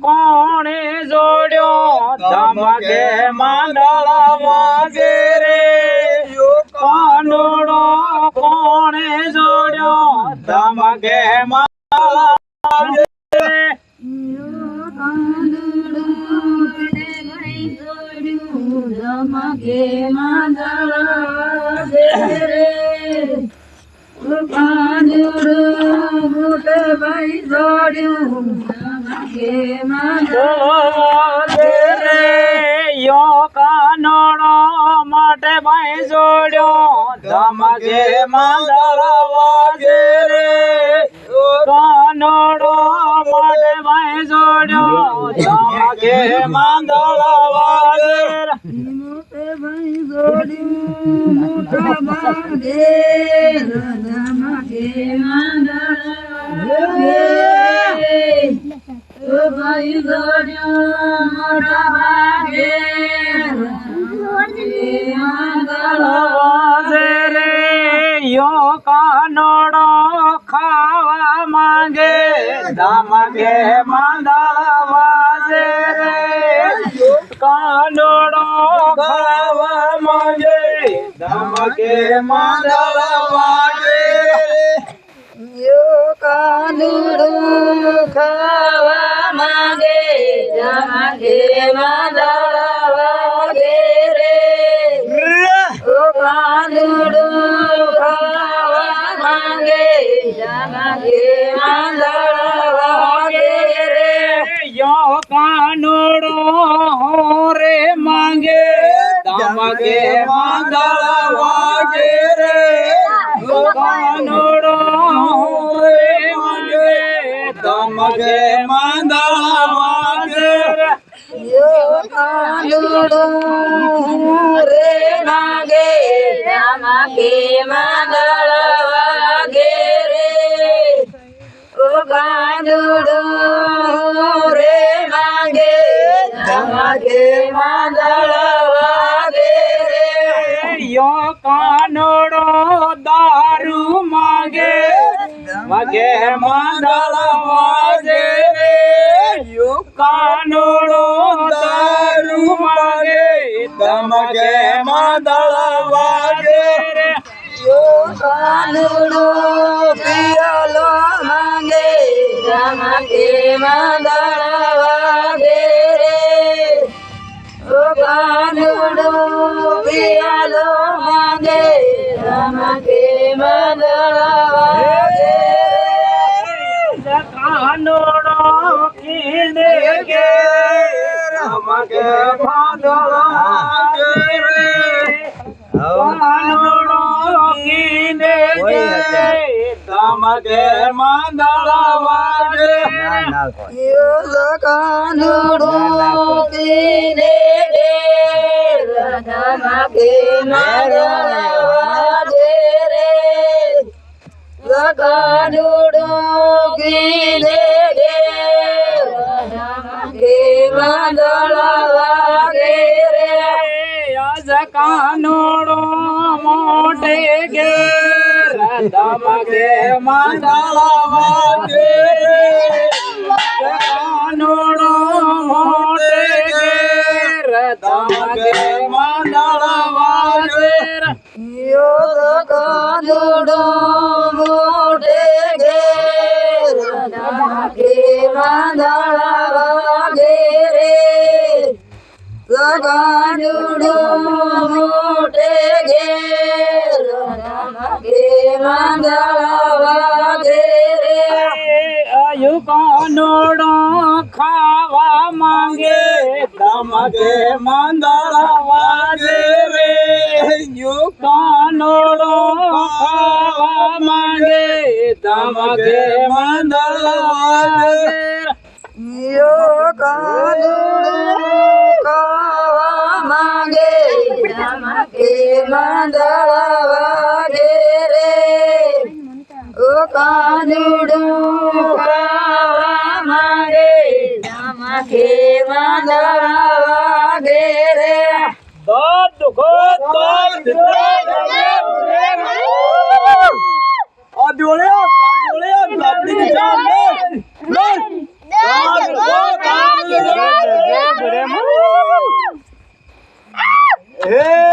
કોણે જોડ્યો ધમકે માંડળ વાગે રે કાનુડો કોણે જોડ્યો ધમકે માંડળ વાગે રે ધમકે માંડળ વાગે રે કાનુડો મોટે ભાઈ જોડ્યું ધમકે માંડળ વાગે રે યો કાનુડો મોટે ભાઈ જોડ્યો ધમકે માંડળ વાગે રે કાનુડો મોટે ભાઈ જોડ્યો ધમકે માંડળ વાગે રે મોટે ભાઈ જોડ્યું મોટા ભાગે ધમકે માંડળ વાગે ભાઈ જોડ્યું મોટા ભાગે ધમકે માંડળ વાગે રે યો કાનુડો ખાવા માંગે ધમકે માંડળ વાગે રે કાનુડો ખાવા માંગે ધમકે માંડળ વાગે યો કાનુડો ખાવા માંગે ધમકે માંડળ વાગે રે ઓ કાનુડો ખાવા માંગે ધમકે માંડળ વાગે રે યો કાનુડો રે માંગે ધમકે માંડળ વાગે રે કાનુડો રે માંગે ધમકે માંડળ વાગે રે યો કાનુડો રે માંગે ધમકે માંડળ વાગે રે ઓ કાનુડો રે માંગે ધમકે માંડળ વાગે રે યો કાનુડો દારૂ માંગે ધમકે માંડળ વાગે રે યો કાનુડો દારૂ માંગે ધમકે માંડળ વાગે રે યો કાનુડો પિયાલો માંગે ધમકે માંડળ વાગે રે ઓ કાનુડો પિયાલો માંગે ધમકે માંડળ વાગે રે કાનુડો કીને કે ધમકે માંડળ વાગે રે કાનુડો કીને કે ધમકે માંડળ વાગે યો કાનુડો પીને ઘેર ધમકે માંડળ વાગે રે કાનુડો પીને ઘેર ધમકે માંડળ વાગે રે આજ કાનુડો મોટે ઘેર ધમકે માંડળ વાગે રે કાનુડો મોટે ઘેર ધમકે માંડળ વાગે રે યો કાનુડો મોટે ઘેર ધમકે માંડળ વાગે રે કાનુડો મોટે ઘેર ધમકે માંડળ વાગે રે આયુ કાનુડો ખાવા માંગે ધમકે માંડળ વાગે રે યો કાનુડો ખાવા માંગે ધમકે માંડળ વાગે યો કાનુડો ખાવા માંગે ધમકે માંડળ વાગે રે ઓ કાનુડો ખાવા માંગે ધમકે માંડળ વાગે રે Adoleo, હે